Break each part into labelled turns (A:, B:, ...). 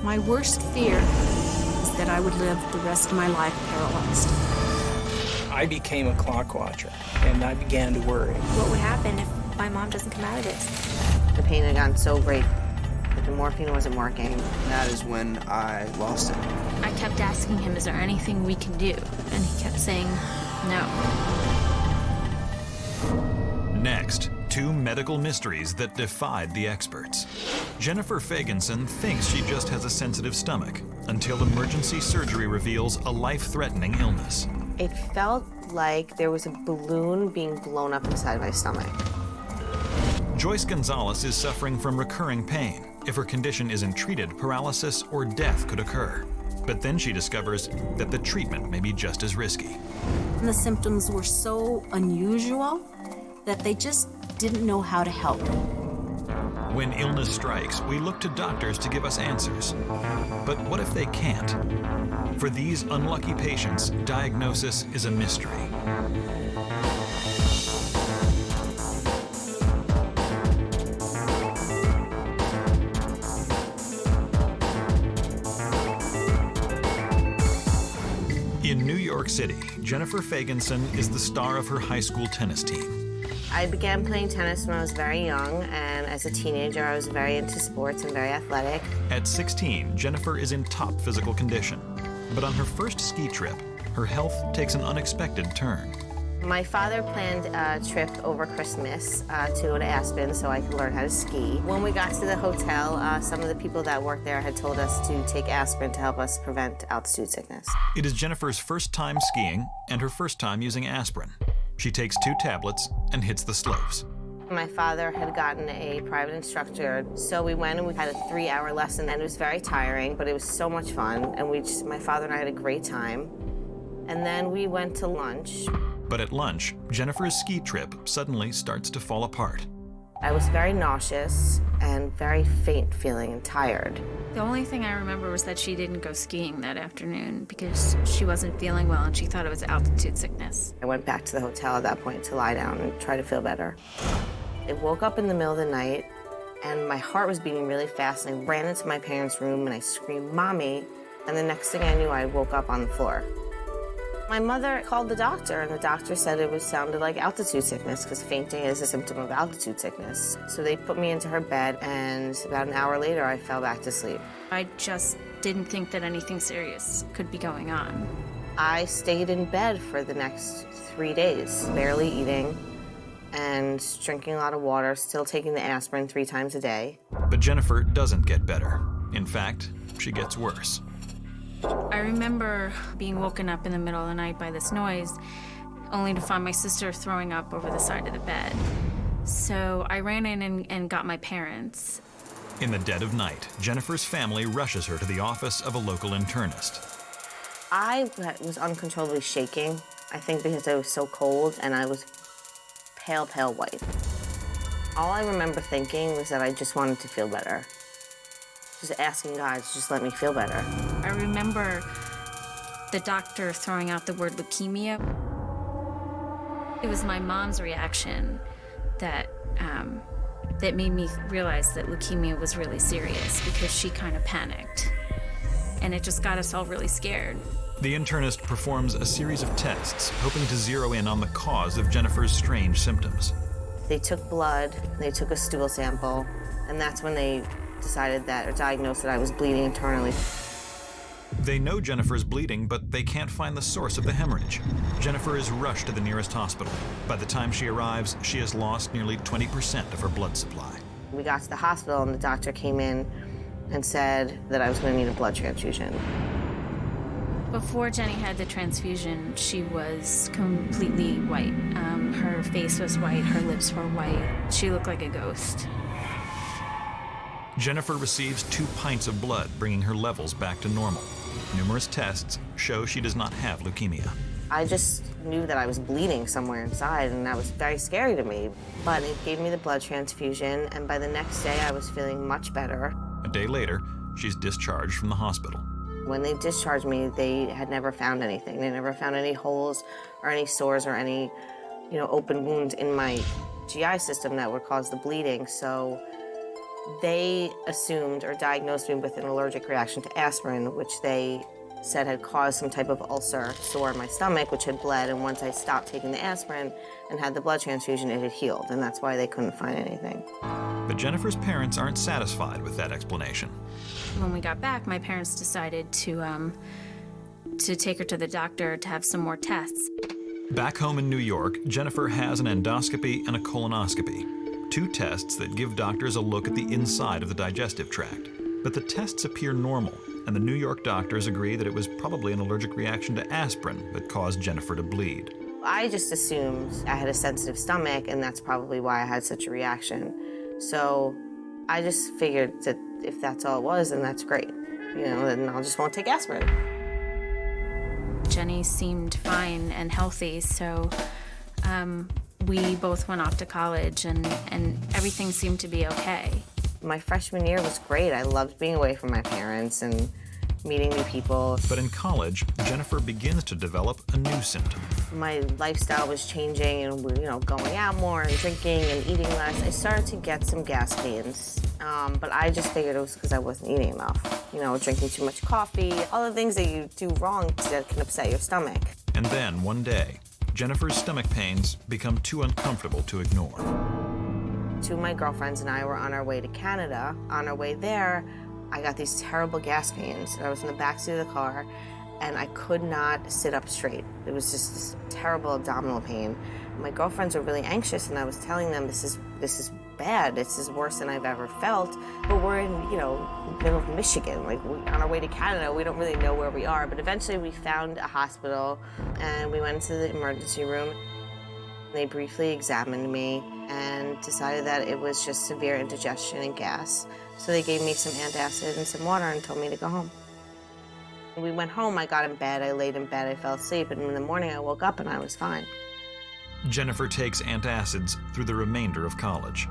A: My worst fear is that I would live the rest of my life paralyzed.
B: I became a clock watcher, and I began to worry.
C: What would happen if my mom doesn't come out of this?
D: The pain had gotten so great that the morphine wasn't working.
E: That is when I lost it.
F: I kept asking him, is there anything we can do? And he kept saying, no.
G: Next, two medical mysteries that defied the experts. Jennifer Fagenson thinks she just has a sensitive stomach until emergency surgery reveals a life-threatening illness.
D: It felt like there was a balloon being blown up inside my stomach.
G: Joyce Gonzalez is suffering from recurring pain. If her condition isn't treated, paralysis or death could occur. But then she discovers that the treatment may be just as risky.
A: And the symptoms were so unusual that they just didn't know how to help.
G: When illness strikes, we look to doctors to give us answers. But what if they can't? For these unlucky patients, diagnosis is a mystery. In New York City, Jennifer Fagenson is the star of her high school tennis team.
D: I began playing tennis when I was very young, and as a teenager, I was very into sports and very athletic.
G: At 16, Jennifer is in top physical condition. But on her first ski trip, her health takes an unexpected turn.
D: My father planned a trip over Christmas to go to Aspen so I could learn how to ski. When we got to the hotel, some of the people that worked there had told us to take aspirin to help us prevent altitude sickness.
G: It is Jennifer's first time skiing and her first time using aspirin. She takes 2 tablets and hits the slopes.
D: My father had gotten a private instructor, so we went and we had a 3-hour lesson, and it was very tiring, but it was so much fun, and my father and I had a great time. And then we went to lunch.
G: But at lunch, Jennifer's ski trip suddenly starts to fall apart.
D: I was very nauseous and very faint feeling and tired.
F: The only thing I remember was that she didn't go skiing that afternoon because she wasn't feeling well and she thought it was altitude sickness.
D: I went back to the hotel at that point to lie down and try to feel better. I woke up in the middle of the night and my heart was beating really fast, and I ran into my parents' room and I screamed, "Mommy," and the next thing I knew, I woke up on the floor. My mother called the doctor, and the doctor said it sounded like altitude sickness because fainting is a symptom of altitude sickness. So they put me into her bed, and about an hour later, I fell back to sleep.
F: I just didn't think that anything serious could be going on.
D: I stayed in bed for the next 3 days, barely eating and drinking a lot of water, still taking the aspirin 3 times a day.
G: But Jennifer doesn't get better. In fact, she gets worse.
F: I remember being woken up in the middle of the night by this noise, only to find my sister throwing up over the side of the bed. So I ran in and got my parents.
G: In the dead of night, Jennifer's family rushes her to the office of a local internist.
D: I was uncontrollably shaking, I think because I was so cold, and I was pale, pale white. All I remember thinking was that I just wanted to feel better. Just asking God to just let me feel better.
F: I remember the doctor throwing out the word leukemia. It was my mom's reaction that made me realize that leukemia was really serious, because she kind of panicked. And it just got us all really scared.
G: The internist performs a series of tests, hoping to zero in on the cause of Jennifer's strange symptoms.
D: They took blood, they took a stool sample, and that's when they decided that, or diagnosed that I was bleeding internally.
G: They know Jennifer's bleeding, but they can't find the source of the hemorrhage. Jennifer is rushed to the nearest hospital. By the time she arrives, she has lost nearly 20% of her blood supply.
D: We got to the hospital, and the doctor came in and said that I was going to need a blood transfusion.
F: Before Jenny had the transfusion, she was completely white. Her face was white, her lips were white. She looked like a ghost.
G: Jennifer receives 2 pints of blood, bringing her levels back to normal. Numerous tests show she does not have leukemia.
D: I just knew that I was bleeding somewhere inside, and that was very scary to me. But it gave me the blood transfusion, and by the next day, I was feeling much better.
G: A day later, she's discharged from the hospital.
D: When they discharged me, they had never found anything. They never found any holes or any sores or any, open wounds in my GI system that would cause the bleeding. So They assumed or diagnosed me with an allergic reaction to aspirin, which they said had caused some type of ulcer sore in my stomach, which had bled, and once I stopped taking the aspirin and had the blood transfusion, it had healed, and that's why they couldn't find anything.
G: But Jennifer's parents aren't satisfied with that explanation.
F: When we got back, my parents decided to take her to the doctor to have some more tests.
G: Back home in New York, Jennifer has an endoscopy and a colonoscopy, 2 tests that give doctors a look at the inside of the digestive tract. But the tests appear normal, and the New York doctors agree that it was probably an allergic reaction to aspirin that caused Jennifer to bleed.
D: I just assumed I had a sensitive stomach, and that's probably why I had such a reaction. So I just figured that if that's all it was, then that's great. You know, then I just won't take aspirin.
F: Jenny seemed fine and healthy, so we both went off to college, and everything seemed to be okay.
D: My freshman year was great. I loved being away from my parents and meeting new people.
G: But in college, Jennifer begins to develop a new symptom.
D: My lifestyle was changing, and we were, going out more and drinking and eating less. I started to get some gas pains, but I just figured it was because I wasn't eating enough. Drinking too much coffee, all the things that you do wrong that can upset your stomach.
G: And then, one day, Jennifer's stomach pains become too uncomfortable to ignore.
D: 2 of my girlfriends and I were on our way to Canada. On our way there, I got these terrible gas pains. I was in the backseat of the car, and I could not sit up straight. It was just this terrible abdominal pain. My girlfriends were really anxious, and I was telling them, this is bad. This is worse than I've ever felt. But we're in, middle of Michigan. On our way to Canada, we don't really know where we are. But eventually, we found a hospital, and we went into the emergency room. They briefly examined me and decided that it was just severe indigestion and gas. So they gave me some antacid and some water and told me to go home. When we went home, I got in bed, I laid in bed, I fell asleep, and in the morning I woke up and I was fine.
G: Jennifer takes antacids through the remainder of college.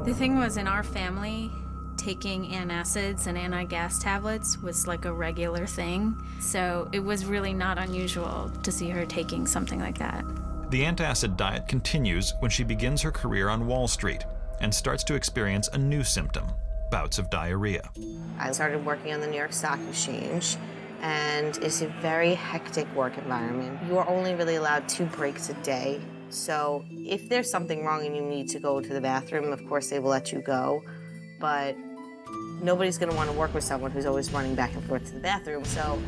F: The thing was, in our family, taking antacids and anti-gas tablets was like a regular thing. So it was really not unusual to see her taking something like that.
G: The antacid diet continues when she begins her career on Wall Street and starts to experience a new symptom, bouts of diarrhea.
D: I started working on the New York Stock Exchange, and it's a very hectic work environment. You are only really allowed 2 breaks a day. So if there's something wrong and you need to go to the bathroom, of course they will let you go. But nobody's going to want to work with someone who's always running back and forth to the bathroom. So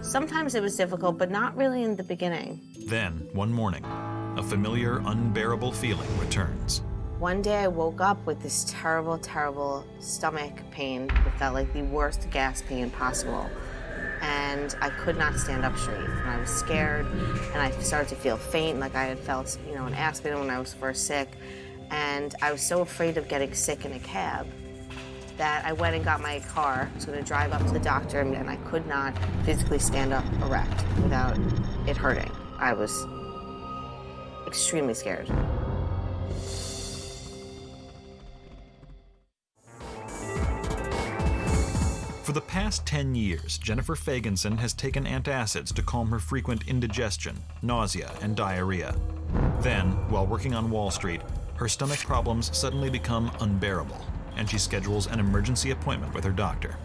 D: sometimes it was difficult, but not really in the beginning.
G: Then, one morning, a familiar, unbearable feeling returns.
D: One day I woke up with this terrible, terrible stomach pain. It felt like the worst gas pain possible. And I could not stand up straight. And I was scared, and I started to feel faint, like I had felt, an aspirin when I was first sick. And I was so afraid of getting sick in a cab that I went and got my car. I was going to drive up to the doctor, and I could not physically stand up erect without it hurting. I was extremely scared.
G: For the past 10 years, Jennifer Fagenson has taken antacids to calm her frequent indigestion, nausea, and diarrhea. Then, while working on Wall Street, her stomach problems suddenly become unbearable, and she schedules an emergency appointment with her doctor.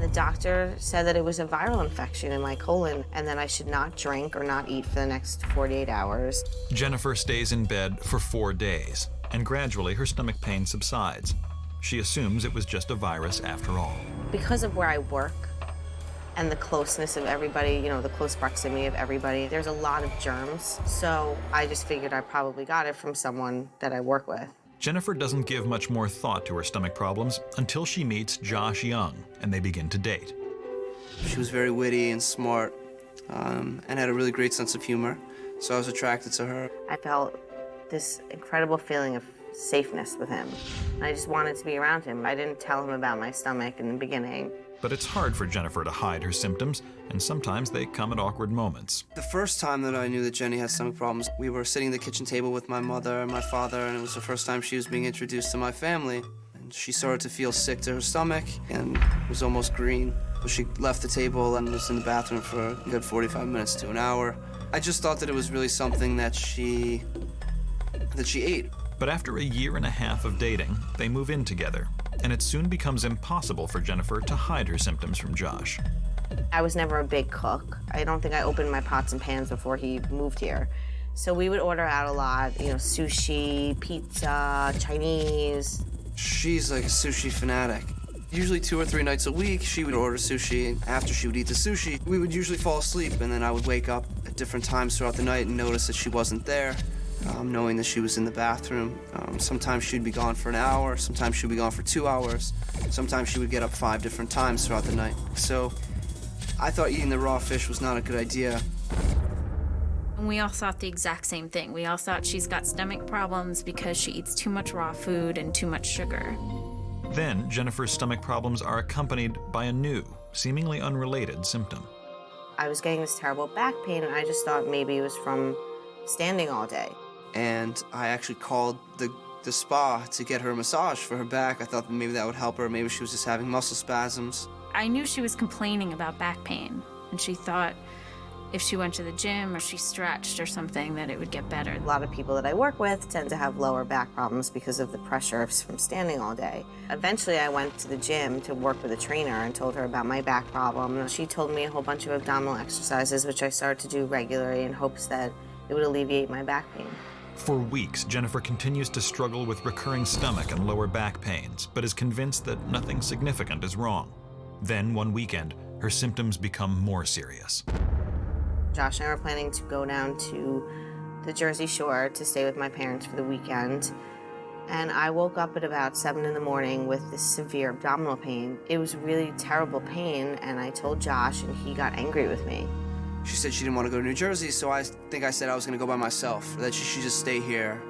D: The doctor said that it was a viral infection in my colon and that I should not drink or not eat for the next 48 hours.
G: Jennifer stays in bed for 4 days, and gradually her stomach pain subsides. She assumes it was just a virus after all.
D: Because of where I work and the closeness of everybody, the close proximity of everybody, there's a lot of germs. So I just figured I probably got it from someone that I work with.
G: Jennifer doesn't give much more thought to her stomach problems until she meets Josh Young, and they begin to date.
E: She was very witty and smart, and had a really great sense of humor, so I was attracted to her.
D: I felt this incredible feeling of safeness with him. I just wanted to be around him. I didn't tell him about my stomach in the beginning.
G: But it's hard for Jennifer to hide her symptoms, and sometimes they come at awkward moments.
E: The first time that I knew that Jenny had stomach problems, we were sitting at the kitchen table with my mother and my father, and it was the first time she was being introduced to my family. And she started to feel sick to her stomach and was almost green. So she left the table and was in the bathroom for a good 45 minutes to an hour. I just thought that it was really something that she ate.
G: But after a year and a half of dating, they move in together, and it soon becomes impossible for Jennifer to hide her symptoms from Josh.
D: I was never a big cook. I don't think I opened my pots and pans before he moved here. So we would order out a lot, you know, sushi, pizza, Chinese.
E: She's like a sushi fanatic. Usually 2 or 3 nights a week, she would order sushi, and after she would eat the sushi, we would usually fall asleep, and then I would wake up at different times throughout the night and notice that she wasn't there, knowing that she was in the bathroom. Sometimes she'd be gone for an hour, sometimes she'd be gone for 2 hours, sometimes she would get up 5 different times throughout the night. So I thought eating the raw fish was not a good idea.
F: And we all thought the exact same thing. We all thought she's got stomach problems because she eats too much raw food and too much sugar.
G: Then, Jennifer's stomach problems are accompanied by a new, seemingly unrelated symptom.
D: I was getting this terrible back pain, and I just thought maybe it was from standing all day.
E: And I actually called the spa to get her a massage for her back. I thought maybe that would help her. Maybe she was just having muscle spasms.
F: I knew she was complaining about back pain, and she thought if she went to the gym or she stretched or something that it would get better.
D: A lot of people that I work with tend to have lower back problems because of the pressure from standing all day. Eventually, I went to the gym to work with a trainer and told her about my back problem. She told me a whole bunch of abdominal exercises, which I started to do regularly in hopes that it would alleviate my back pain.
G: For weeks, Jennifer continues to struggle with recurring stomach and lower back pains, but is convinced that nothing significant is wrong. Then, one weekend, her symptoms become more serious.
D: Josh and I were planning to go down to the Jersey Shore to stay with my parents for the weekend. And I woke up at about 7 in the morning with this severe abdominal pain. It was really terrible pain, and I told Josh, and he got angry with me.
E: She said she didn't want to go to New Jersey, so I think I said I was going to go by myself, that she should just stay here,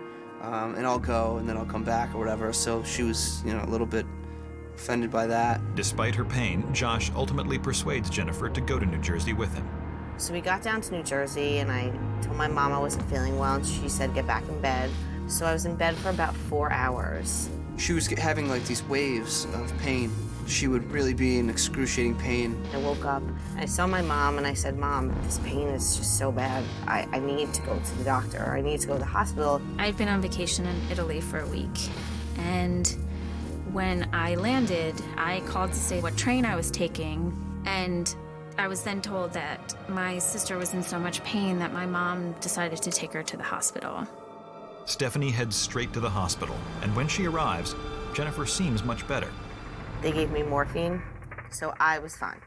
E: and I'll go, and then I'll come back or whatever. So she was, you know, a little bit offended by that.
G: Despite her pain, Josh ultimately persuades Jennifer to go to New Jersey with him.
D: So we got down to New Jersey, and I told my mom I wasn't feeling well, and she said get back in bed. So I was in bed for about 4 hours.
E: She was having like these waves of pain. She would really be in excruciating pain.
D: I woke up, and I saw my mom, and I said, Mom, this pain is just so bad. I need to go to the doctor, or I need to go to the hospital.
F: I'd been on vacation in Italy for a week, and when I landed, I called to say what train I was taking, and I was then told that my sister was in so much pain that my mom decided to take her to the hospital.
G: Stephanie heads straight to the hospital, and when she arrives, Jennifer seems much better.
D: They gave me morphine, so I was fine.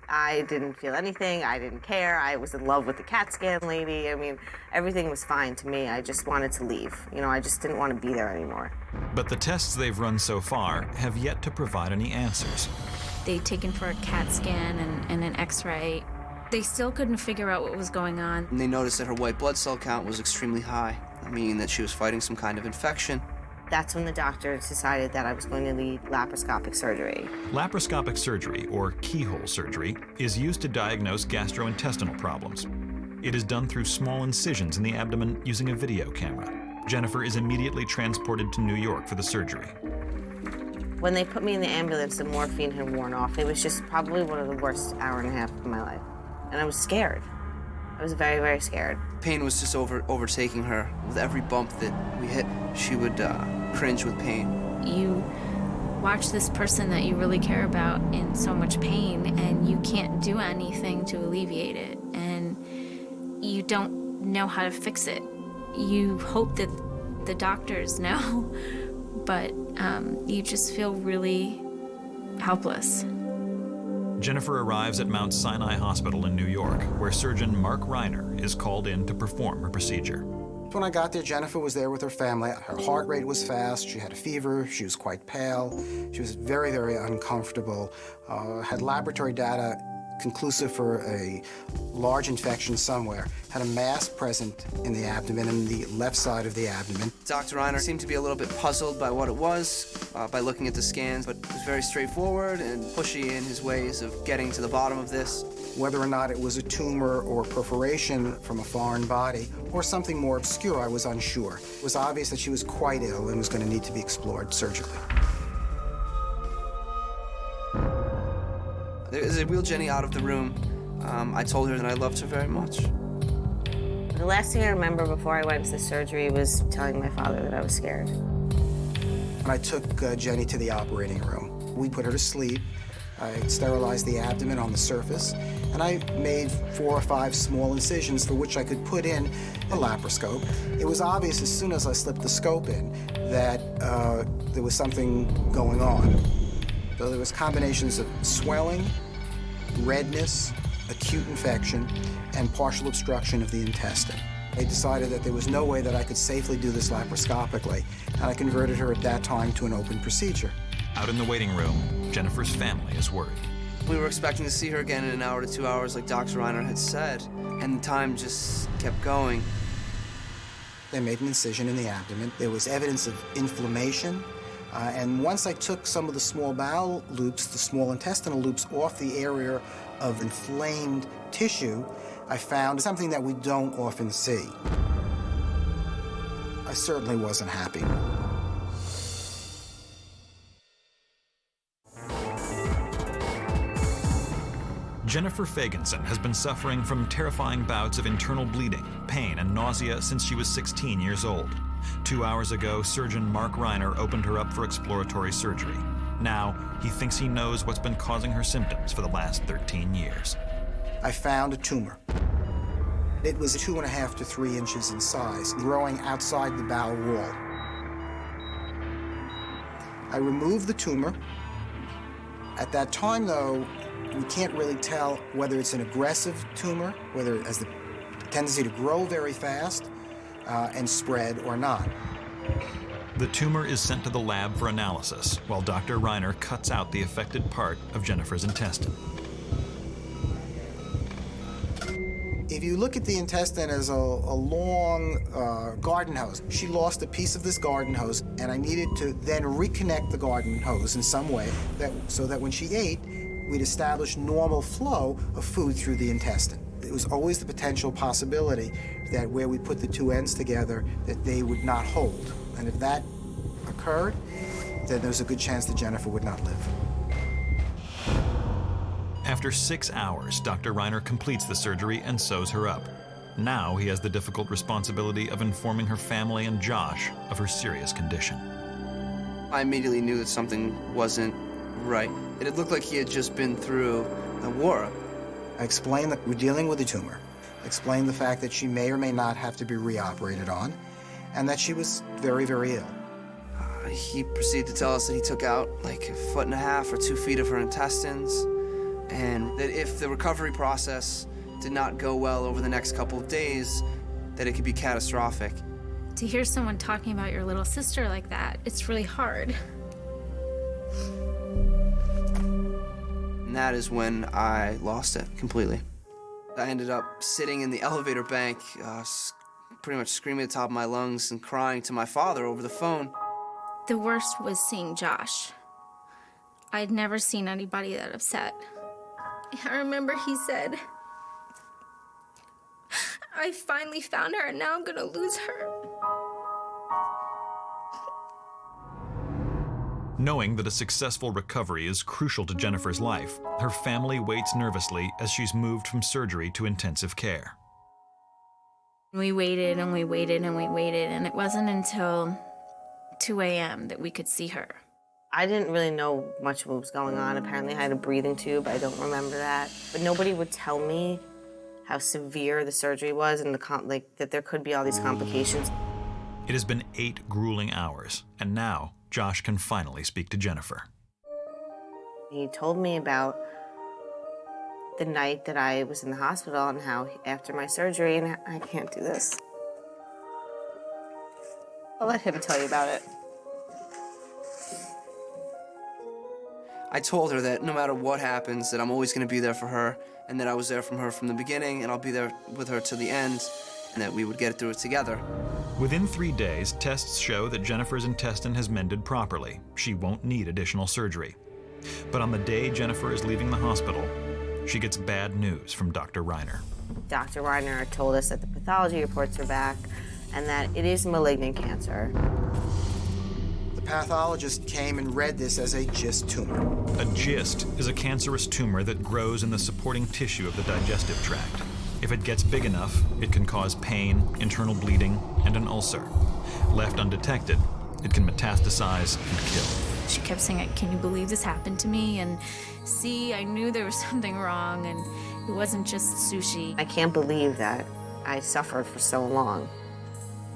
D: I didn't feel anything, I didn't care, I was in love with the CAT scan lady. I mean, everything was fine to me. I just wanted to leave. You know, I just didn't want to be there anymore.
G: But the tests they've run so far have yet to provide any answers.
F: They'd taken for a CAT scan and an x-ray. They still couldn't figure out what was going on.
E: And they noticed that her white blood cell count was extremely high, meaning that she was fighting some kind of infection.
D: That's when the doctor decided that I was going to need laparoscopic surgery.
G: Laparoscopic surgery, or keyhole surgery, is used to diagnose gastrointestinal problems. It is done through small incisions in the abdomen using a video camera. Jennifer is immediately transported to New York for the surgery.
D: When they put me in the ambulance, the morphine had worn off. It was just probably one of the worst hour and a half of my life. And I was scared. I was very, very scared.
E: Pain was just overtaking her. With every bump that we hit, she would cringe with pain.
F: You watch this person that you really care about in so much pain, and you can't do anything to alleviate it, and you don't know how to fix it. You hope that the doctors know, but you just feel really helpless.
G: Jennifer arrives at Mount Sinai Hospital in New York, where surgeon Mark Reiner is called in to perform her procedure.
H: When I got there, Jennifer was there with her family. Her heart rate was fast, she had a fever, she was quite pale, she was very, very uncomfortable, had laboratory data conclusive for a large infection somewhere, had a mass present in the abdomen, in the left side of the abdomen.
E: Dr. Reiner seemed to be a little bit puzzled by what it was by looking at the scans, but was very straightforward and pushy in his ways of getting to the bottom of this.
H: Whether or not it was a tumor or perforation from a foreign body or something more obscure, I was unsure. It was obvious that she was quite ill and was going to need to be explored surgically.
E: As I wheeled Jenny out of the room, I told her that I loved her very much.
D: The The last thing I remember before I went to the surgery was telling my father that I was scared.
H: I took Jenny to the operating room. We put her to sleep. I sterilized the abdomen on the surface, and I made 4 or 5 small incisions for which I could put in a laparoscope. It was obvious as soon as I slipped the scope in that there was something going on. So there was combinations of swelling, redness, acute infection, and partial obstruction of the intestine. They decided that there was no way that I could safely do this laparoscopically, and I converted her at that time to an open procedure.
G: Out in the waiting room, Jennifer's family is worried.
E: We were expecting to see her again in an hour to 2 hours, like Dr. Reiner had said, and the time just kept going.
H: They made an incision in the abdomen. There was evidence of inflammation, and once I took some of the small bowel loops, the small intestinal loops, off the area of inflamed tissue, I found something that we don't often see. I certainly wasn't happy.
G: Jennifer Fagenson has been suffering from terrifying bouts of internal bleeding, pain, and nausea since she was 16 years old. 2 hours ago, surgeon Mark Reiner opened her up for exploratory surgery. Now, he thinks he knows what's been causing her symptoms for the last 13 years.
H: I found a tumor. It was 2.5 to 3 inches in size, growing outside the bowel wall. I removed the tumor. At that time, though, we can't really tell whether it's an aggressive tumor, whether it has the tendency to grow very fast and spread or not.
G: The tumor is sent to the lab for analysis, while Dr. Reiner cuts out the affected part of Jennifer's intestine.
H: If you look at the intestine as a long garden hose, she lost a piece of this garden hose, and I needed to then reconnect the garden hose in some way so that when she ate, we'd establish normal flow of food through the intestine. It was always the potential possibility that where we put the two ends together, that they would not hold. And if that occurred, then there's a good chance that Jennifer would not live.
G: After 6 hours, Dr. Reiner completes the surgery and sews her up. Now he has the difficult responsibility of informing her family and Josh of her serious condition.
E: I immediately knew that something wasn't right. It had looked like he had just been through a war.
H: I explained that we're dealing with a tumor. I explained the fact that she may or may not have to be reoperated on, and that she was very, very ill.
E: He proceeded to tell us that he took out like 1.5 or 2 feet of her intestines, and that if the recovery process did not go well over the next couple of days, that it could be catastrophic.
F: To hear someone talking about your little sister like that, it's really hard.
E: And that is when I lost it completely. I ended up sitting in the elevator bank, pretty much screaming at the top of my lungs and crying to my father over the phone.
F: The worst was seeing Josh. I'd never seen anybody that upset. I remember he said, "I finally found her and now I'm gonna lose her."
G: Knowing that a successful recovery is crucial to Jennifer's life, her family waits nervously as she's moved from surgery to intensive care.
F: We waited and we waited and we waited, and it wasn't until 2 a.m. that we could see her.
D: I didn't really know much of what was going on. Apparently I had a breathing tube. I don't remember that. But nobody would tell me how severe the surgery was and that there could be all these complications.
G: It has been 8 grueling hours, and now Josh can finally speak to Jennifer.
D: He told me about the night that I was in the hospital and how after my surgery, and I can't do this. I'll let him tell you about it.
E: I told her that no matter what happens, that I'm always going to be there for her, and that I was there from her from the beginning, and I'll be there with her to the end, and that we would get through it together.
G: Within 3 days, tests show that Jennifer's intestine has mended properly. She won't need additional surgery. But on the day Jennifer is leaving the hospital, she gets bad news from Dr. Reiner.
D: Dr. Reiner told us that the pathology reports are back and that it is malignant cancer.
H: The pathologist came and read this as a GIST tumor.
G: A GIST is a cancerous tumor that grows in the supporting tissue of the digestive tract. If it gets big enough, it can cause pain, internal bleeding, and an ulcer. Left undetected, it can metastasize and kill.
F: She kept saying, "Can you believe this happened to me?" And see, I knew there was something wrong, and it wasn't just sushi.
D: I can't believe that I suffered for so long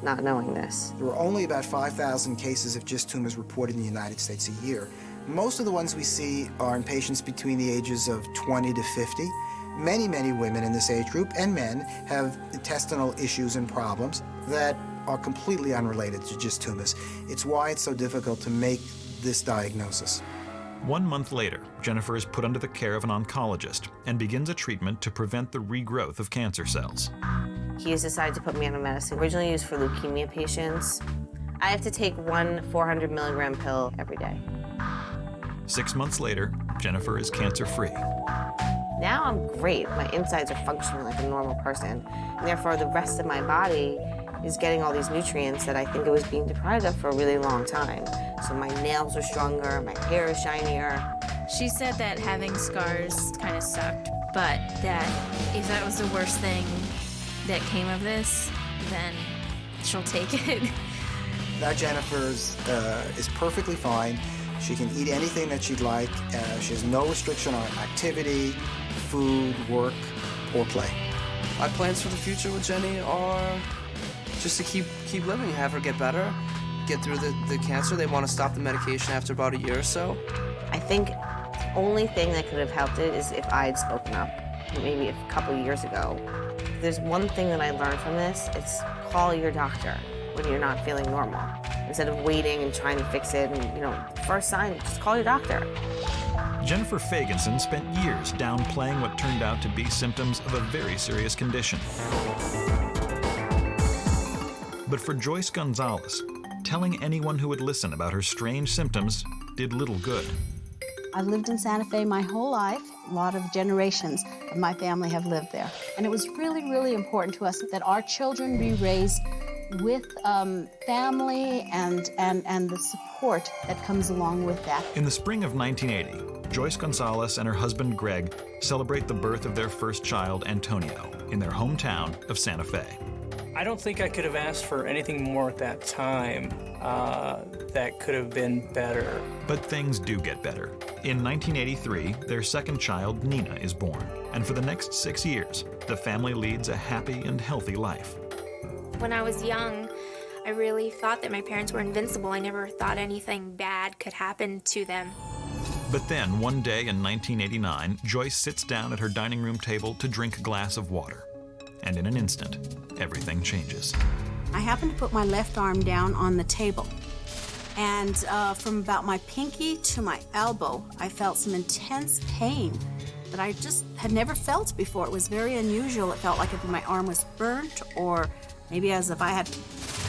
D: not knowing this.
H: There are only about 5,000 cases of GIST tumors reported in the United States a year. Most of the ones we see are in patients between the ages of 20 to 50. Many, many women in this age group and men have intestinal issues and problems that are completely unrelated to GIST tumors. It's why it's so difficult to make this diagnosis.
G: 1 month later, Jennifer is put under the care of an oncologist and begins a treatment to prevent the regrowth of cancer cells.
D: He has decided to put me on a medicine originally used for leukemia patients. I have to take one 400 milligram pill every day.
G: 6 months later, Jennifer is cancer-free.
D: Now I'm great. My insides are functioning like a normal person, and therefore the rest of my body is getting all these nutrients that I think it was being deprived of for a really long time. So my nails are stronger, my hair is shinier.
F: She said that having scars kind of sucked, but that if that was the worst thing that came of this, then she'll take it.
H: Now Jennifer is perfectly fine. She can eat anything that she'd like. She has no restriction on activity, food, work, or play.
E: My plans for the future with Jenny are just to keep living, have her get better, get through the cancer. They want to stop the medication after about a year or so.
D: I think the only thing that could have helped it is if I had spoken up, maybe a couple years ago. If there's one thing that I learned from this, it's call your doctor when you're not feeling normal. Instead of waiting and trying to fix it and, first sign, just call your doctor.
G: Jennifer Fagenson spent years downplaying what turned out to be symptoms of a very serious condition. But for Joyce Gonzalez, telling anyone who would listen about her strange symptoms did little good.
A: I lived in Santa Fe my whole life. A lot of generations of my family have lived there. And it was really, really important to us that our children be raised with family and the support that comes along with that.
G: In the spring of 1980, Joyce Gonzalez and her husband Greg celebrate the birth of their first child, Antonio, in their hometown of Santa Fe.
B: I don't think I could have asked for anything more at that time that could have been better.
G: But things do get better. In 1983, their second child, Nina, is born. And for the next 6 years, the family leads a happy and healthy life.
C: When I was young, I really thought that my parents were invincible. I never thought anything bad could happen to them.
G: But then, one day in 1989, Joyce sits down at her dining room table to drink a glass of water. And in an instant, everything changes.
A: I happened to put my left arm down on the table. And from about my pinky to my elbow, I felt some intense pain that I just had never felt before. It was very unusual. It felt like if my arm was burnt or maybe as if I had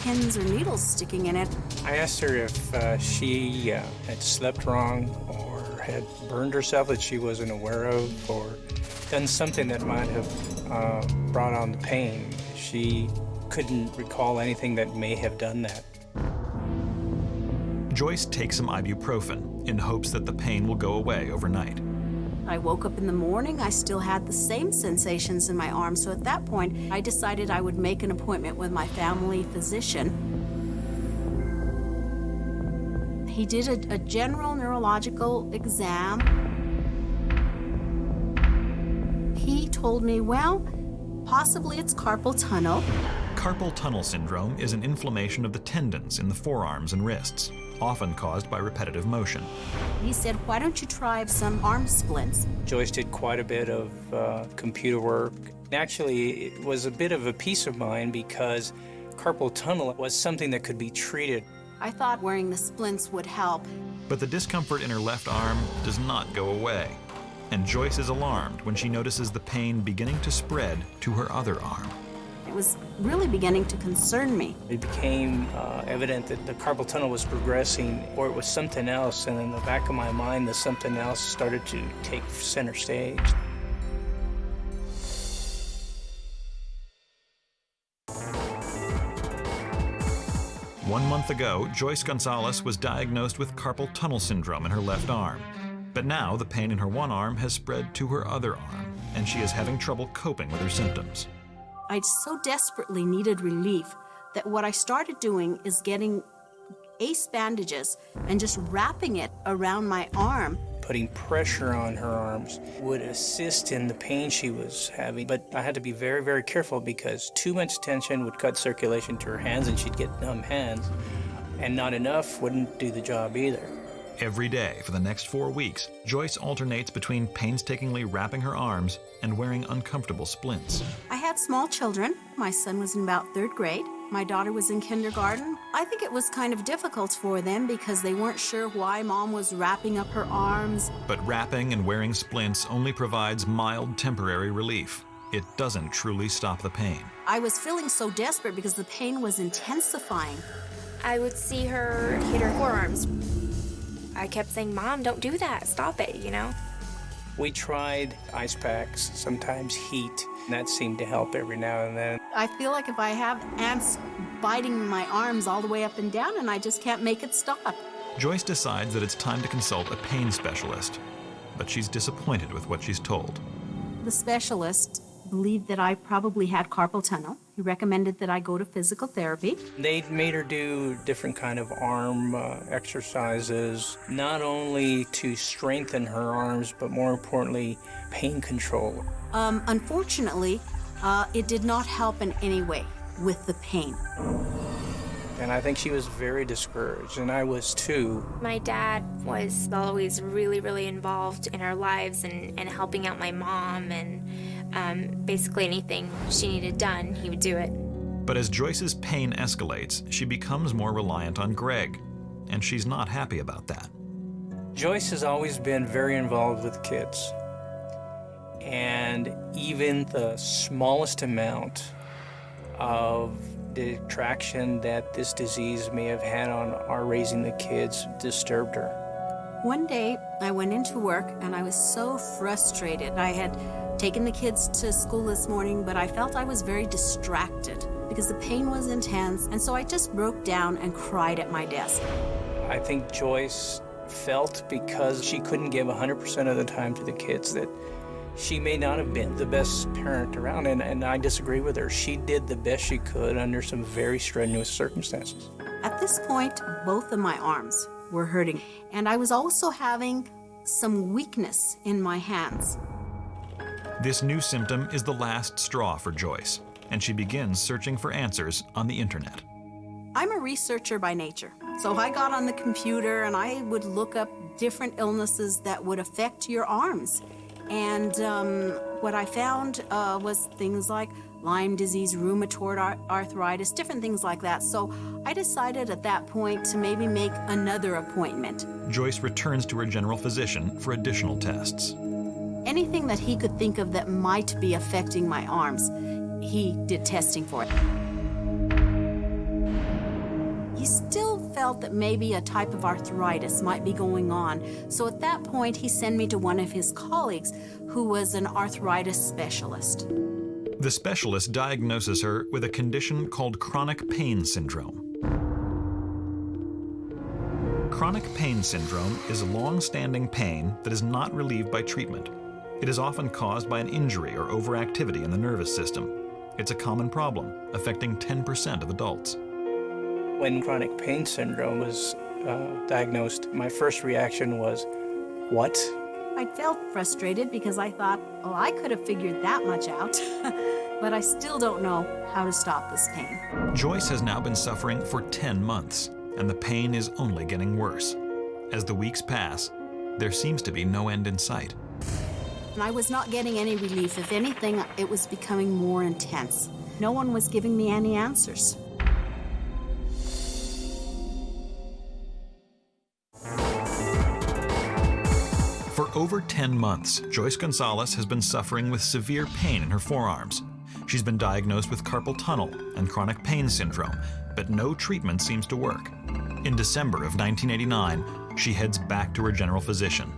A: pins or needles sticking in it.
B: I asked her if she had slept wrong or had burned herself that she wasn't aware of or done something that might have brought on the pain. She couldn't recall anything that may have done that.
G: Joyce takes some ibuprofen in hopes that the pain will go away overnight.
A: I woke up in the morning, I still had the same sensations in my arm, so at that point, I decided I would make an appointment with my family physician. He did a general neurological exam. He told me, well, possibly it's carpal tunnel.
G: Carpal tunnel syndrome is an inflammation of the tendons in the forearms and wrists, often caused by repetitive motion.
A: He said, why don't you try some arm splints?
B: Joyce did quite a bit of computer work. Actually, it was a bit of a peace of mind because carpal tunnel was something that could be treated.
A: I thought wearing the splints would help.
G: But the discomfort in her left arm does not go away. And Joyce is alarmed when she notices the pain beginning to spread to her other arm.
A: It was really beginning to concern me.
B: It became evident that the carpal tunnel was progressing or it was something else, and in the back of my mind, the something else started to take center stage. One
G: month ago, Joyce Gonzalez was diagnosed with carpal tunnel syndrome in her left arm. But now the pain in her one arm has spread to her other arm, and she is having trouble coping with her symptoms.
A: I so desperately needed relief that what I started doing is getting ace bandages and just wrapping it around my arm.
B: Putting pressure on her arms would assist in the pain she was having, but I had to be very, very careful because too much tension would cut circulation to her hands and she'd get numb hands, and not enough wouldn't do the job either.
G: Every day for the next 4 weeks, Joyce alternates between painstakingly wrapping her arms and wearing uncomfortable splints.
A: I had small children. My son was in about 3rd grade. My daughter was in kindergarten. I think it was kind of difficult for them because they weren't sure why Mom was wrapping up her arms.
G: But wrapping and wearing splints only provides mild temporary relief. It doesn't truly stop the pain.
A: I was feeling so desperate because the pain was intensifying.
C: I would see her hit her forearms. I kept saying, Mom, don't do that. Stop it, you know?
B: We tried ice packs, sometimes heat, and that seemed to help every now and then.
A: I feel like if I have ants biting my arms all the way up and down and I just can't make it stop.
G: Joyce decides that it's time to consult a pain specialist, but she's disappointed with what she's told.
A: The specialist believed that I probably had carpal tunnel. He recommended that I go to physical therapy.
B: They made her do different kind of arm exercises, not only to strengthen her arms, but more importantly, pain control.
A: Unfortunately, it did not help in any way with the pain.
B: And I think she was very discouraged, and I was too.
C: My dad was always really, really involved in our lives and helping out my mom, and basically anything she needed done, he would do it.
G: But as Joyce's pain escalates, she becomes more reliant on Greg, and she's not happy about that.
B: Joyce has always been very involved with kids, and even the smallest amount of detraction that this disease may have had on our raising the kids disturbed her.
A: One day, I went into work and I was so frustrated. I had taken the kids to school this morning, but I felt I was very distracted because the pain was intense, and so I just broke down and cried at my desk.
B: I think Joyce felt because she couldn't give 100% of the time to the kids that she may not have been the best parent around, and I disagree with her. She did the best she could under some very strenuous circumstances.
A: At this point, both of my arms were hurting, and I was also having some weakness in my hands.
G: This new symptom is the last straw for Joyce, and she begins searching for answers on the internet.
A: I'm a researcher by nature, so I got on the computer and I would look up different illnesses that would affect your arms. And what I found was things like Lyme disease, rheumatoid arthritis, different things like that. So I decided at that point to maybe make another appointment.
G: Joyce returns to her general physician for additional tests.
A: Anything that he could think of that might be affecting my arms, he did testing for it. He still felt that maybe a type of arthritis might be going on. So at that point, he sent me to one of his colleagues who was an arthritis specialist.
G: The specialist diagnoses her with a condition called chronic pain syndrome. Chronic pain syndrome is long-standing pain that is not relieved by treatment. It is often caused by an injury or overactivity in the nervous system. It's a common problem, affecting 10% of adults.
B: When chronic pain syndrome was diagnosed, my first reaction was, what?
A: I felt frustrated because I thought, well, I could have figured that much out, but I still don't know how to stop this pain.
G: Joyce has now been suffering for 10 months, and the pain is only getting worse. As the weeks pass, there seems to be no end in sight.
A: And I was not getting any relief. If anything, it was becoming more intense. No one was giving me any answers.
G: For over 10 months, Joyce Gonzalez has been suffering with severe pain in her forearms. She's been diagnosed with carpal tunnel and chronic pain syndrome, but no treatment seems to work. In December of 1989, she heads back to her general physician.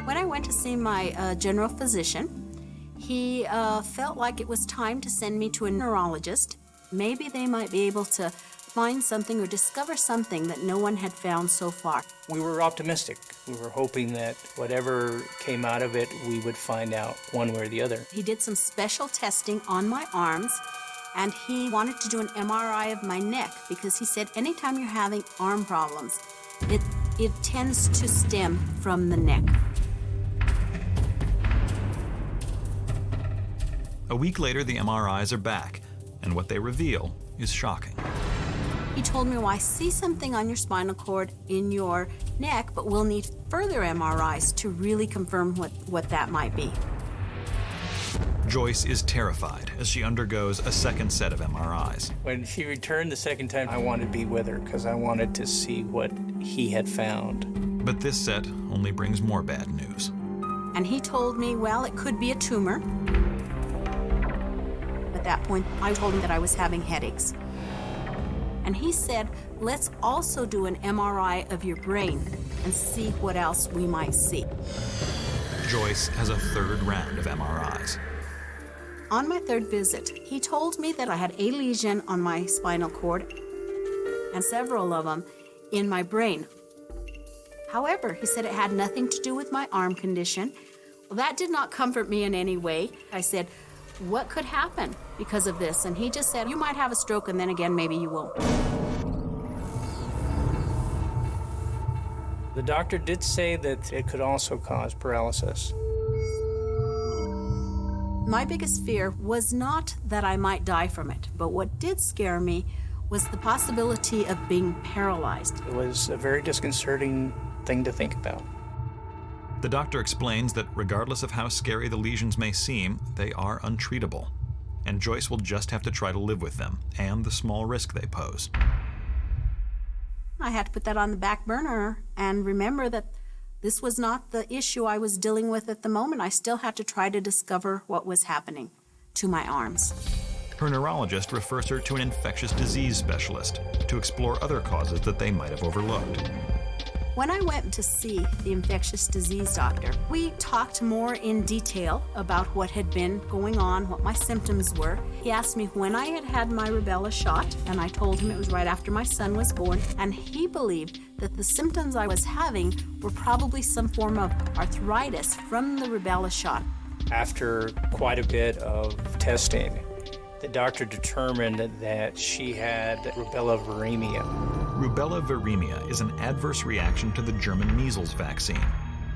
A: When I went to see my general physician, he felt like it was time to send me to a neurologist. Maybe they might be able to find something or discover something that no one had found so far.
B: We were optimistic. We were hoping that whatever came out of it, we would find out one way or the other.
A: He did some special testing on my arms, and he wanted to do an MRI of my neck because he said anytime you're having arm problems, it tends to stem from the neck.
G: A week later, the MRIs are back, and what they reveal is shocking.
A: He told me, well, I see something on your spinal cord in your neck, but we'll need further MRIs to really confirm what that might be.
G: Joyce is terrified as she undergoes a second set of MRIs.
B: When she returned the second time, I wanted to be with her because I wanted to see what he had found.
G: But this set only brings more bad news.
A: And he told me, well, it could be a tumor. At that point, I told him that I was having headaches. And he said, let's also do an MRI of your brain and see what else we might see.
G: Joyce has a third round of MRIs.
A: On my third visit, he told me that I had a lesion on my spinal cord and several of them in my brain. However, he said it had nothing to do with my arm condition. Well, that did not comfort me in any way. I said, what could happen because of this? And he just said, you might have a stroke, and then again, maybe you won't.
B: The doctor did say that it could also cause paralysis.
A: My biggest fear was not that I might die from it, but what did scare me was the possibility of being paralyzed.
B: It was a very disconcerting thing to think about.
G: The doctor explains that regardless of how scary the lesions may seem, they are untreatable, and Joyce will just have to try to live with them and the small risk they pose.
A: I had to put that on the back burner and remember that this was not the issue I was dealing with at the moment. I still had to try to discover what was happening to my arms.
G: Her neurologist refers her to an infectious disease specialist to explore other causes that they might have overlooked.
A: When I went to see the infectious disease doctor, we talked more in detail about what had been going on, what my symptoms were. He asked me when I had had my rubella shot, and I told him it was right after my son was born, and he believed that the symptoms I was having were probably some form of arthritis from the rubella shot.
B: After quite a bit of testing, the doctor determined that she had rubella viremia.
G: Rubella viremia is an adverse reaction to the German measles vaccine.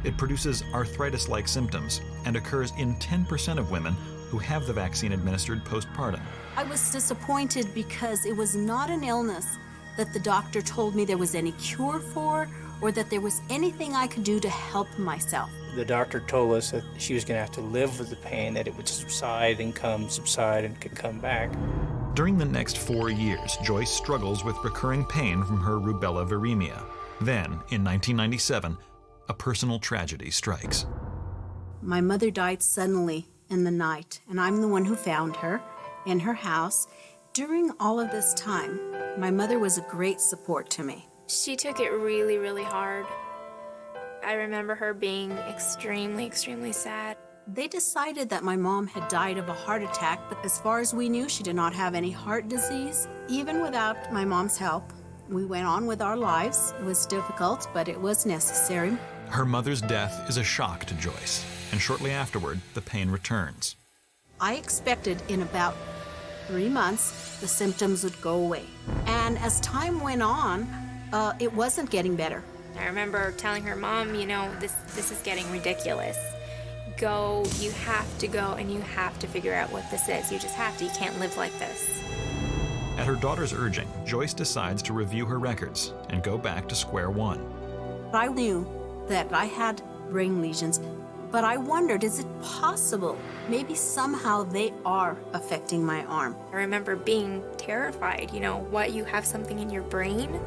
G: It produces arthritis-like symptoms and occurs in 10% of women who have the vaccine administered postpartum.
A: I was disappointed because it was not an illness that the doctor told me there was any cure for or that there was anything I could do to help myself.
B: The doctor told us that she was going to have to live with the pain, that it would subside and could come back.
G: During the next 4 years, Joyce struggles with recurring pain from her rubella viremia. Then, in 1997, a personal tragedy strikes.
A: My mother died suddenly in the night, and I'm the one who found her in her house. During all of this time, my mother was a great support to me.
C: She took it really, really hard. I remember her being extremely, extremely sad.
A: They decided that my mom had died of a heart attack, but as far as we knew, she did not have any heart disease. Even without my mom's help, we went on with our lives. It was difficult, but it was necessary.
G: Her mother's death is a shock to Joyce, and shortly afterward, the pain returns.
A: I expected in about 3 months, the symptoms would go away. And as time went on, it wasn't getting better.
C: I remember telling her, Mom, you know, this is getting ridiculous. Go, you have to go, and you have to figure out what this is. You just have to. You can't live like this.
G: At her daughter's urging, Joyce decides to review her records and go back to square one.
A: I knew that I had brain lesions, but I wondered, is it possible? Maybe somehow they are affecting my arm.
C: I remember being terrified, you know, what, you have something in your brain?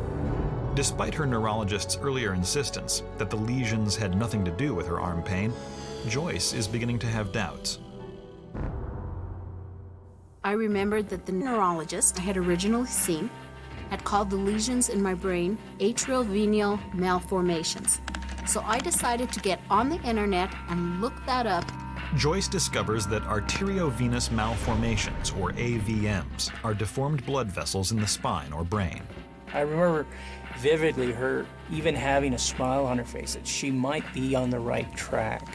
G: Despite her neurologist's earlier insistence that the lesions had nothing to do with her arm pain, Joyce is beginning to have doubts.
A: I remembered that the neurologist I had originally seen had called the lesions in my brain atrial-venial malformations. So I decided to get on the internet and look that up
G: Joyce discovers that arteriovenous malformations, or AVMs, are deformed blood vessels in the spine or brain.
B: I remember vividly her even having a smile on her face, that she might be on the right track.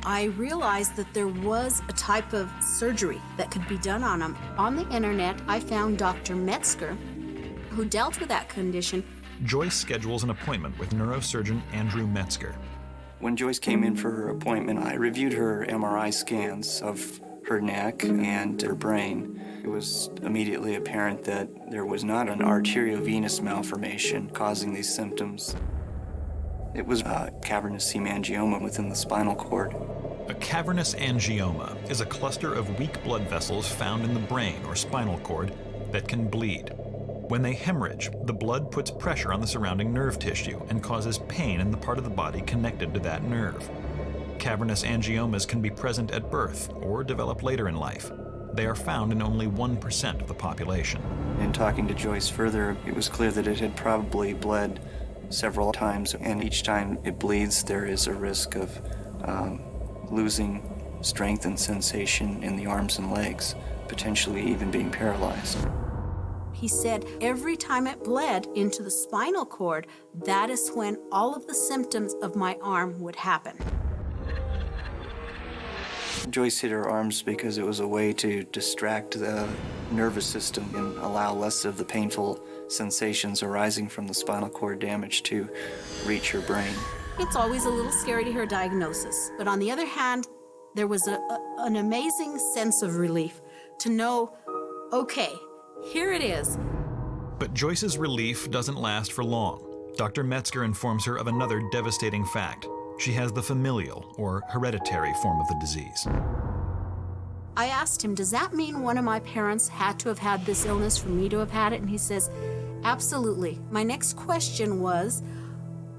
A: I realized that there was a type of surgery that could be done on them. On the internet, I found Dr. Metzger, who dealt with that condition.
G: Joyce schedules an appointment with neurosurgeon Andrew Metzger.
I: When Joyce came in for her appointment, I reviewed her MRI scans of her neck and her brain. It was immediately apparent that there was not an arteriovenous malformation causing these symptoms. It was a cavernous hemangioma within the spinal cord.
G: A cavernous angioma is a cluster of weak blood vessels found in the brain or spinal cord that can bleed. When they hemorrhage, the blood puts pressure on the surrounding nerve tissue and causes pain in the part of the body connected to that nerve. Cavernous angiomas can be present at birth or develop later in life. They are found in only 1% of the population.
I: In talking to Joyce further, it was clear that it had probably bled several times, and each time it bleeds, there is a risk of losing strength and sensation in the arms and legs, potentially even being paralyzed.
A: He said every time it bled into the spinal cord, that is when all of the symptoms of my arm would happen.
I: Joyce hit her arms because it was a way to distract the nervous system and allow less of the painful sensations arising from the spinal cord damage to reach her brain.
A: It's always a little scary to hear a diagnosis, but on the other hand, there was an amazing sense of relief to know, okay, here it is.
G: But Joyce's relief doesn't last for long. Dr. Metzger informs her of another devastating fact. She has the familial, or hereditary, form of the disease.
A: I asked him, does that mean one of my parents had to have had this illness for me to have had it? And he says, absolutely. My next question was,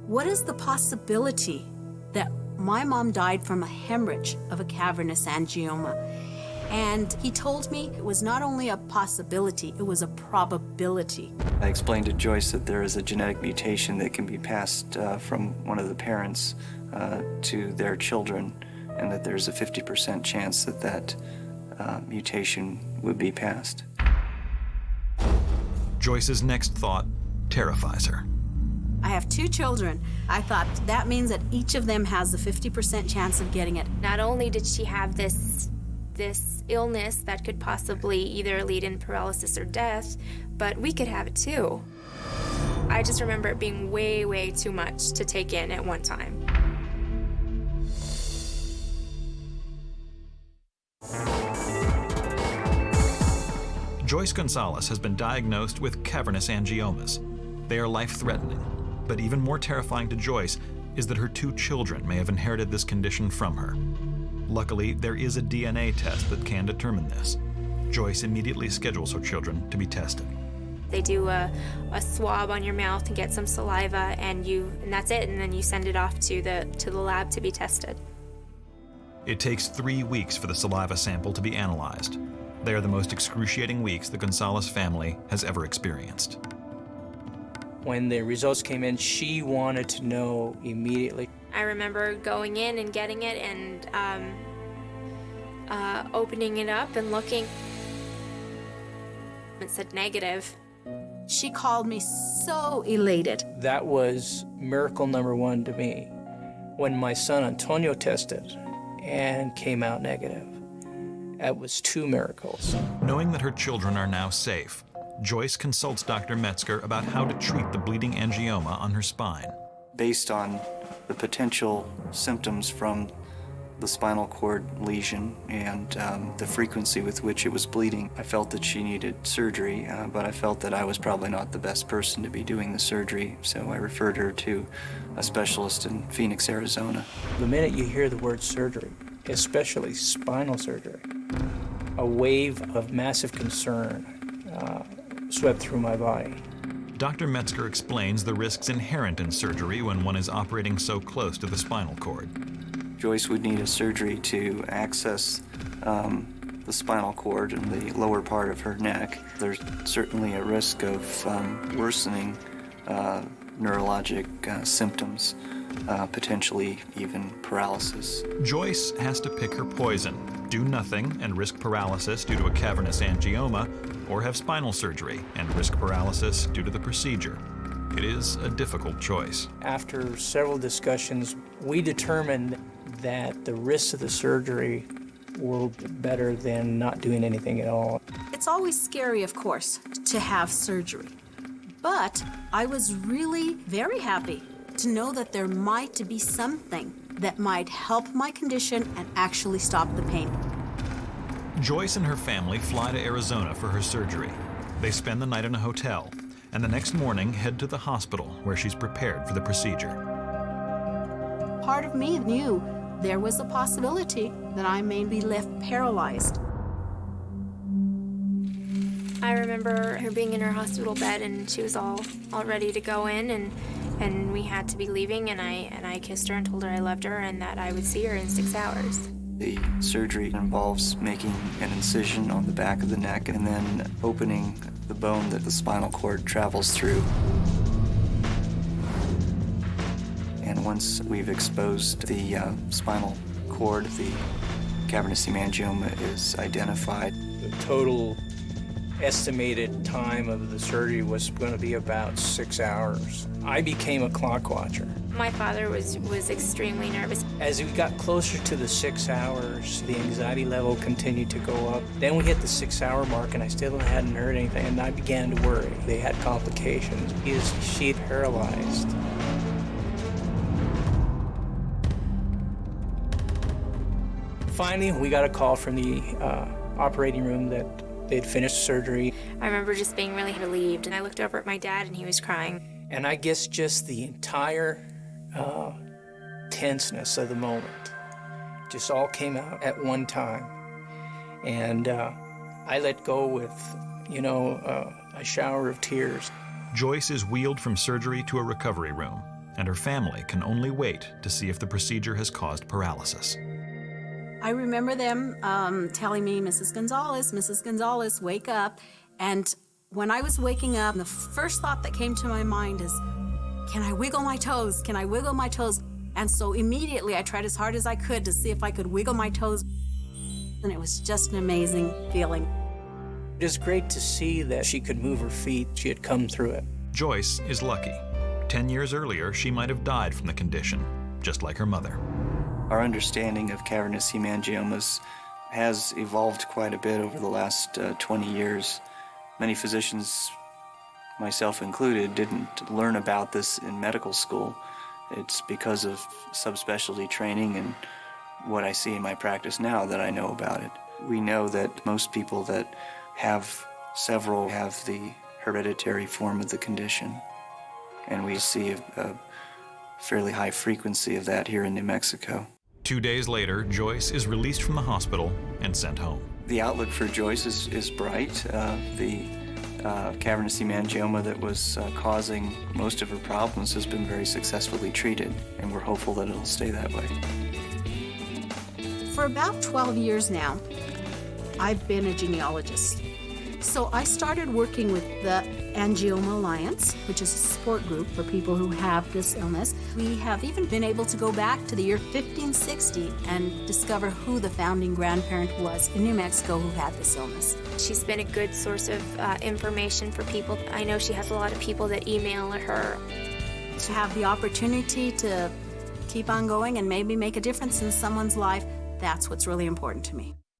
A: what is the possibility that my mom died from a hemorrhage of a cavernous angioma? And he told me it was not only a possibility, it was a probability.
I: I explained to Joyce that there is a genetic mutation that can be passed from one of the parents to their children, and that there's a 50% chance that that mutation would be passed.
G: Joyce's next thought terrifies her.
A: I have 2 children. I thought that means that each of them has a 50% chance of getting it.
C: Not only did she have this illness that could possibly either lead in paralysis or death, but we could have it too. I just remember it being way, way too much to take in at one time.
G: Joyce Gonzalez has been diagnosed with cavernous angiomas. They are life-threatening, but even more terrifying to Joyce is that her 2 children may have inherited this condition from her. Luckily, there is a DNA test that can determine this. Joyce immediately schedules her children to be tested.
C: They do a swab on your mouth and get some saliva, and that's it, and then you send it off to the lab to be tested.
G: It takes 3 weeks for the saliva sample to be analyzed. They are the most excruciating weeks the Gonzalez family has ever experienced.
B: When the results came in, she wanted to know immediately.
C: I remember going in and getting it and opening it up and looking. It said negative.
A: She called me so elated.
B: That was miracle number 1 to me. When my son Antonio tested and came out negative, that was 2 miracles.
G: Knowing that her children are now safe, Joyce consults Dr. Metzger about how to treat the bleeding angioma on her spine.
I: Based on the potential symptoms from the spinal cord lesion and the frequency with which it was bleeding, I felt that she needed surgery, but I felt that I was probably not the best person to be doing the surgery, so I referred her to a specialist in Phoenix, Arizona.
B: The minute you hear the word surgery, especially spinal surgery, a wave of massive concern swept through my body.
G: Dr. Metzger explains the risks inherent in surgery when one is operating so close to the spinal cord.
I: Joyce would need a surgery to access the spinal cord and the lower part of her neck. There's certainly a risk of worsening neurologic symptoms potentially even paralysis.
G: Joyce has to pick her poison, do nothing and risk paralysis due to a cavernous angioma, or have spinal surgery and risk paralysis due to the procedure. It is a difficult choice.
B: After several discussions, we determined that the risks of the surgery were better than not doing anything at all.
A: It's always scary, of course, to have surgery. But I was really very happy to know that there might be something that might help my condition and actually stop the pain.
G: Joyce and her family fly to Arizona for her surgery. They spend the night in a hotel, and the next morning head to the hospital where she's prepared for the procedure.
A: Part of me knew there was a possibility that I may be left paralyzed.
C: I remember her being in her hospital bed, and she was all ready to go in, and we had to be leaving, and I kissed her and told her I loved her and that I would see her in 6 hours.
I: The surgery involves making an incision on the back of the neck and then opening the bone that the spinal cord travels through. And once we've exposed the spinal cord, the cavernous hemangioma is identified.
B: The total estimated time of the surgery was going to be about 6 hours. I became a clock watcher.
C: My father was extremely nervous.
B: As we got closer to the 6 hours, the anxiety level continued to go up. Then we hit the 6-hour mark, and I still hadn't heard anything, and I began to worry. They had complications. She had paralyzed. Finally, we got a call from the operating room that they'd finished surgery.
C: I remember just being really relieved, and I looked over at my dad, and he was crying.
B: And I guess just the entire tenseness of the moment just all came out at one time. And I let go with, a shower of tears.
G: Joyce is wheeled from surgery to a recovery room, and her family can only wait to see if the procedure has caused paralysis.
A: I remember them telling me, Mrs. Gonzalez, wake up. And when I was waking up, the first thought that came to my mind is, can I wiggle my toes? Can I wiggle my toes? And so immediately I tried as hard as I could to see if I could wiggle my toes. And it was just an amazing feeling.
B: It was great to see that she could move her feet. She had come through it.
G: Joyce is lucky. 10 years earlier, she might have died from the condition, just like her mother.
I: Our understanding of cavernous hemangiomas has evolved quite a bit over the last 20 years. Many physicians, myself included, didn't learn about this in medical school. It's because of subspecialty training and what I see in my practice now that I know about it. We know that most people that have several have the hereditary form of the condition, and we see a fairly high frequency of that here in New Mexico.
G: 2 days later, Joyce is released from the hospital and sent home.
I: The outlook for Joyce is bright. The cavernous hemangioma that was causing most of her problems has been very successfully treated, and we're hopeful that it'll stay that way.
A: For about 12 years now, I've been a genealogist. So I started working with the Angioma Alliance, which is a support group for people who have this illness. We have even been able to go back to the year 1560 and discover who the founding grandparent was in New Mexico who had this illness.
C: She's been a good source of information for people. I know she has a lot of people that email her.
A: To have the opportunity to keep on going and maybe make a difference in someone's life, that's what's really important to me.